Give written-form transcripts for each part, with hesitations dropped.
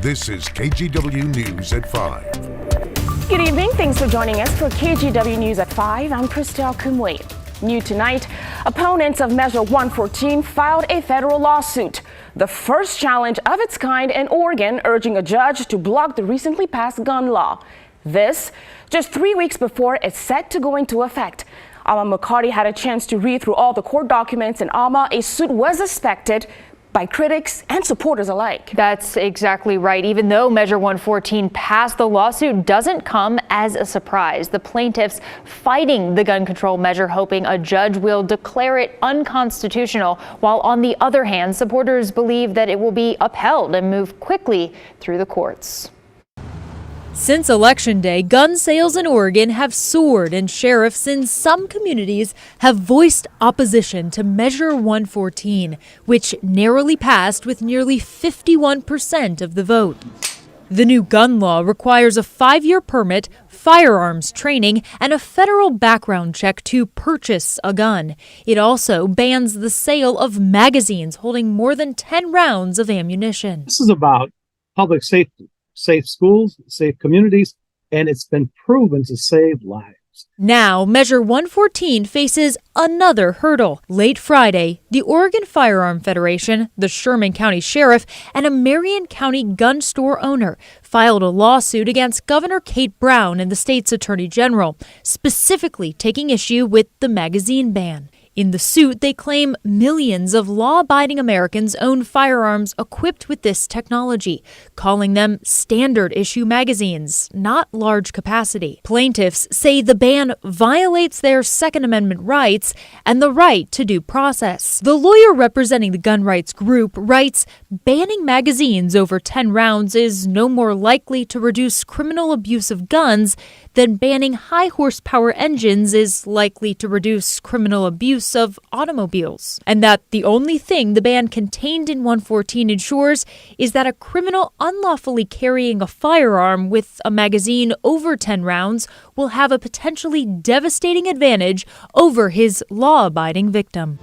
This is KGW News at 5. Good evening. Thanks for joining us for KGW News at 5. I'm Christelle Kumway. New tonight, opponents of Measure 114 filed a federal lawsuit, the first challenge of its kind in Oregon, urging a judge to block the recently passed gun law. This just 3 weeks before it's set to go into effect. Alma McCarty had a chance to read through all the court documents, and Alma, a suit was expected by critics and supporters alike. That's exactly right. Even though Measure 114 passed, the lawsuit doesn't come as a surprise. The plaintiffs fighting the gun control measure, hoping a judge will declare it unconstitutional, while on the other hand, supporters believe that it will be upheld and move quickly through the courts. Since Election Day, gun sales in Oregon have soared, and sheriffs in some communities have voiced opposition to Measure 114, which narrowly passed with nearly 51% of the vote. The new gun law requires a 5-year permit, firearms training, and a federal background check to purchase a gun. It also bans the sale of magazines holding more than 10 rounds of ammunition. This is about public safety. Safe schools, safe communities, and it's been proven to save lives. Now, Measure 114 faces another hurdle. Late Friday, the Oregon Firearm Federation, the Sherman County Sheriff, and a Marion County gun store owner filed a lawsuit against Governor Gov Brown and the state's Attorney General, specifically taking issue with the magazine ban. In the suit, they claim millions of law-abiding Americans own firearms equipped with this technology, calling them standard-issue magazines, not large capacity. Plaintiffs say the ban violates their Second Amendment rights and the right to due process. The lawyer representing the gun rights group writes, banning magazines over 10 rounds is no more likely to reduce criminal abuse of guns than banning high-horsepower engines is likely to reduce criminal abuse of automobiles, and that the only thing the ban contained in 114 ensures is that a criminal unlawfully carrying a firearm with a magazine over 10 rounds will have a potentially devastating advantage over his law-abiding victim.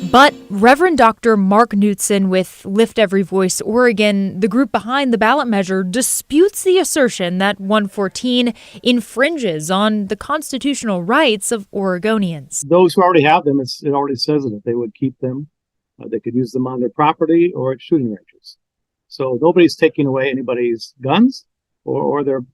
But Reverend Dr. Mark Knutson with Lift Every Voice Oregon, the group behind the ballot measure, disputes the assertion that 114 infringes on the constitutional rights of Oregonians. Those who already have them, it already says that they would keep them. They could use them on their property or at shooting ranges. So nobody's taking away anybody's guns or their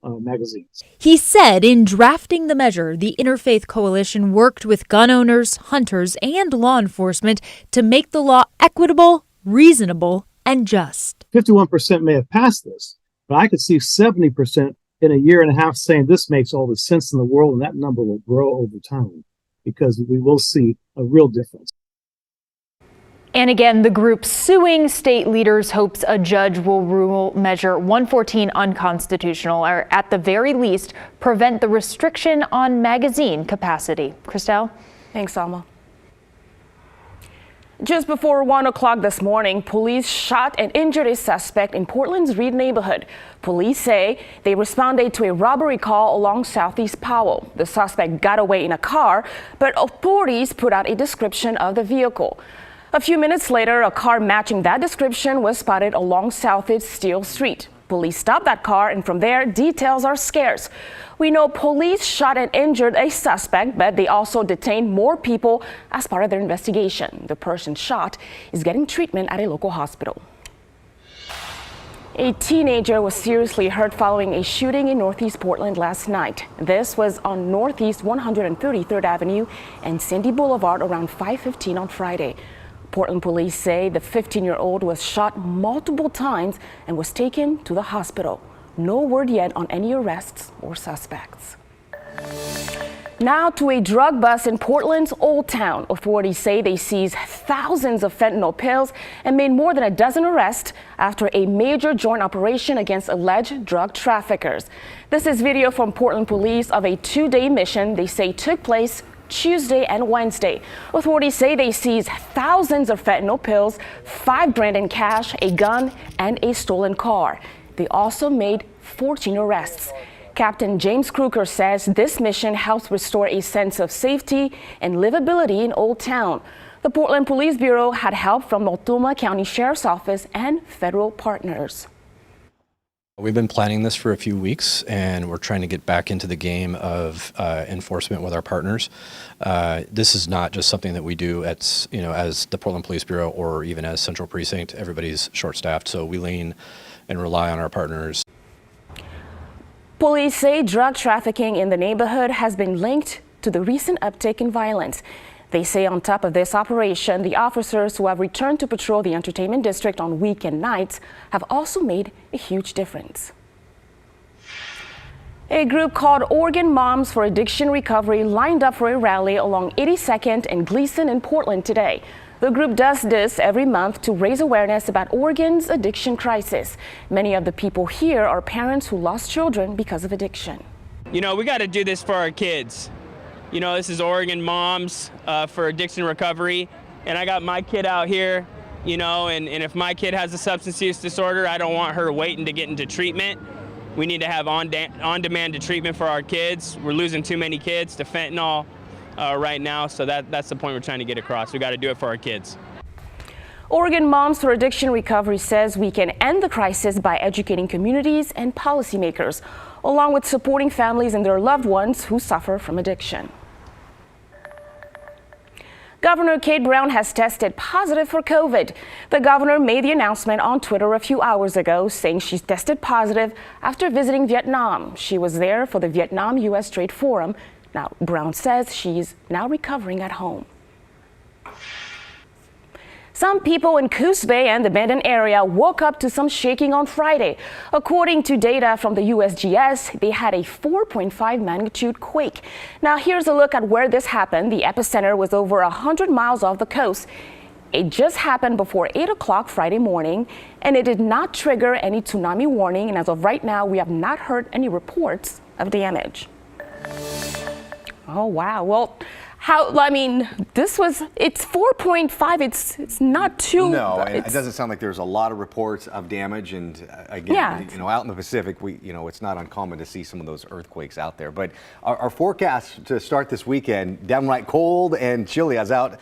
magazines. He said in drafting the measure, the Interfaith Coalition worked with gun owners, hunters, and law enforcement to make the law equitable, reasonable, and just. 51% may have passed this, but I could see 70% in a year and a half saying this makes all the sense in the world, and that number will grow over time because we will see a real difference. And again, the group suing state leaders hopes a judge will rule Measure 114 unconstitutional, or at the very least, prevent the restriction on magazine capacity. Christelle? Thanks, Alma. Just before 1 o'clock this morning, police shot and injured a suspect in Portland's Reed neighborhood. Police say they responded to a robbery call along Southeast Powell. The suspect got away in a car, but authorities put out a description of the vehicle. A few minutes later, a car matching that description was spotted along Southeast Steel Street. Police stopped that car, and from there, details are scarce. We know police shot and injured a suspect, but they also detained more people as part of their investigation. The person shot is getting treatment at a local hospital. A teenager was seriously hurt following a shooting in Northeast Portland last night. This was on Northeast 133rd Avenue and Cindy Boulevard around 5:15 on Friday. Portland police say the 15-year-old was shot multiple times and was taken to the hospital. No word yet on any arrests or suspects. Now to a drug bust in Portland's Old Town. Authorities say they seized thousands of fentanyl pills and made more than a dozen arrests after a major joint operation against alleged drug traffickers. This is video from Portland police of a 2-day mission they say took place Tuesday and Wednesday. Authorities say they seized thousands of fentanyl pills, $5 grand in cash, a gun, and a stolen car. They also made 14 arrests. Captain James Kruger says this mission helps restore a sense of safety and livability in Old Town. The Portland Police Bureau had help from Multnomah County Sheriff's Office and federal partners. We've been planning this for a few weeks, and we're trying to get back into the game of enforcement with our partners. This is not just something that we do as the Portland Police Bureau or even as Central Precinct. Everybody's short-staffed, so we lean and rely on our partners. Police say drug trafficking in the neighborhood has been linked to the recent uptick in violence. They say on top of this operation, the officers who have returned to patrol the entertainment district on weekend nights have also made a huge difference. A group called Oregon Moms for Addiction Recovery lined up for a rally along 82nd and Gleason in Portland today. The group does this every month to raise awareness about Oregon's addiction crisis. Many of the people here are parents who lost children because of addiction. You know, we got to do this for our kids. You know, this is Oregon Moms for Addiction Recovery, and I got my kid out here, you know, and if my kid has a substance use disorder, I don't want her waiting to get into treatment. We need to have on-demand treatment for our kids. We're losing too many kids to fentanyl right now, so that's the point we're trying to get across. We got to do it for our kids. Oregon Moms for Addiction Recovery says we can end the crisis by educating communities and policymakers, along with supporting families and their loved ones who suffer from addiction. Governor Gov Brown has tested positive for COVID. The governor made the announcement on Twitter a few hours ago, saying she's tested positive after visiting Vietnam. She was there for the Vietnam-U.S. Trade Forum. Now, Brown says she's now recovering at home. Some people in Coos Bay and the Bandon area woke up to some shaking on Friday. According to data from the USGS, they had a 4.5 magnitude quake. Now here's a look at where this happened. The epicenter was over 100 miles off the coast. It just happened before 8 o'clock Friday morning, and it did not trigger any tsunami warning. And as of right now, we have not heard any reports of damage. Oh, wow. Well, it's 4.5. It's not too. No, and it doesn't sound like there's a lot of reports of damage. And again, out in the Pacific, it's not uncommon to see some of those earthquakes out there. But our forecast to start this weekend, downright cold and chilly. I was out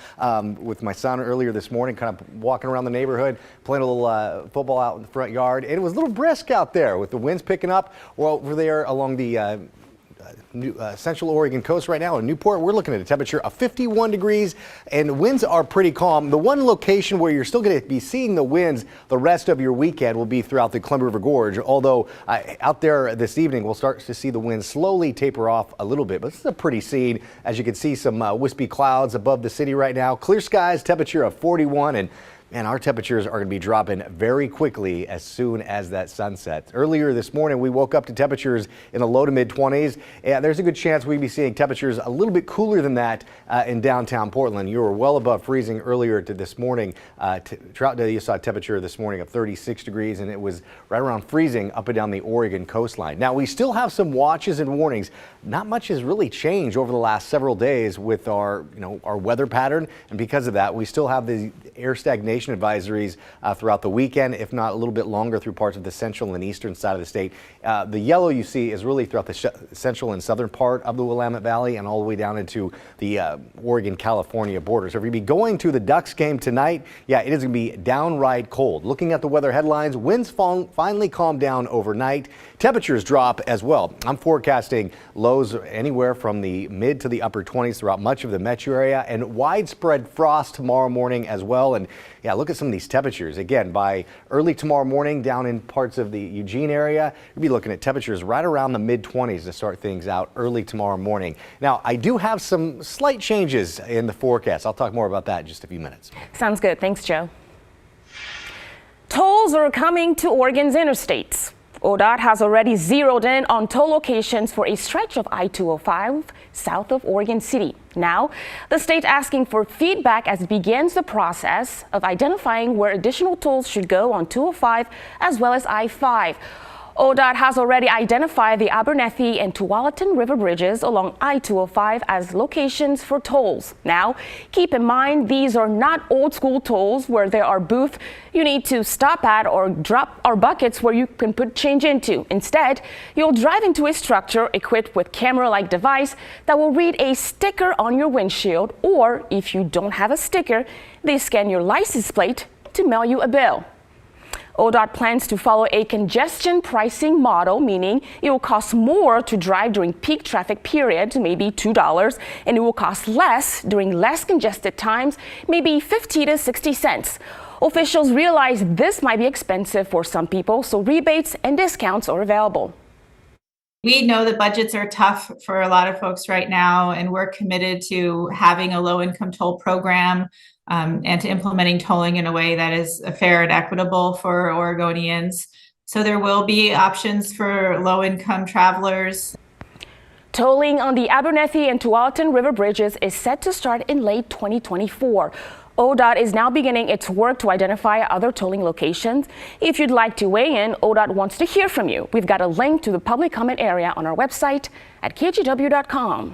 with my son earlier this morning, kind of walking around the neighborhood, playing a little football out in the front yard. And it was a little brisk out there with the winds picking up. Well, over there along the Central Oregon coast right now in Newport, we're looking at a temperature of 51 degrees and winds are pretty calm. The one location where you're still going to be seeing the winds the rest of your weekend will be throughout the Columbia River Gorge, although out there this evening we'll start to see the winds slowly taper off a little bit. But this is a pretty scene. As you can see, some wispy clouds above the city right now. Clear skies, temperature of 41, and our temperatures are going to be dropping very quickly as soon as that sun sets. Earlier this morning, we woke up to temperatures in the low to mid 20s. And there's a good chance we'll be seeing temperatures a little bit cooler than that in downtown Portland. You were well above freezing earlier this morning. Troutdale, you saw a temperature this morning of 36 degrees, and it was right around freezing up and down the Oregon coastline. Now, we still have some watches and warnings. Not much has really changed over the last several days with our weather pattern, and because of that, we still have the air stagnation advisories throughout the weekend, if not a little bit longer through parts of the central and eastern side of the state. The yellow you see is really throughout the central and southern part of the Willamette Valley and all the way down into the Oregon-California border. So if you're going to be going to the Ducks game tonight, it is going to be downright cold. Looking at the weather headlines, winds finally calm down overnight. Temperatures drop as well. I'm forecasting lows anywhere from the mid to the upper 20s throughout much of the metro area and widespread frost tomorrow morning as well. And look at some of these temperatures. Again, by early tomorrow morning down in parts of the Eugene area, you'll be looking at temperatures right around the mid 20s to start things out early tomorrow morning. Now, I do have some slight changes in the forecast. I'll talk more about that in just a few minutes. Sounds good. Thanks, Joe. Tolls are coming to Oregon's interstates. ODOT has already zeroed in on toll locations for a stretch of I-205 south of Oregon City. Now, the state asking for feedback as it begins the process of identifying where additional tolls should go on 205 as well as I-5. ODOT has already identified the Abernethy and Tualatin River bridges along I-205 as locations for tolls. Now, keep in mind, these are not old school tolls where there are booths you need to stop at or drop or buckets where you can put change into. Instead, you'll drive into a structure equipped with camera-like device that will read a sticker on your windshield, or if you don't have a sticker, they scan your license plate to mail you a bill. ODOT plans to follow a congestion pricing model, meaning it will cost more to drive during peak traffic periods, maybe $2, and it will cost less during less congested times, maybe 50 to 60 cents. Officials realize this might be expensive for some people, so rebates and discounts are available. We know that budgets are tough for a lot of folks right now, and we're committed to having a low-income toll program and to implementing tolling in a way that is fair and equitable for Oregonians. So there will be options for low-income travelers. Tolling on the Abernethy and Tualatin River bridges is set to start in late 2024. ODOT is now beginning its work to identify other tolling locations. If you'd like to weigh in, ODOT wants to hear from you. We've got a link to the public comment area on our website at kgw.com.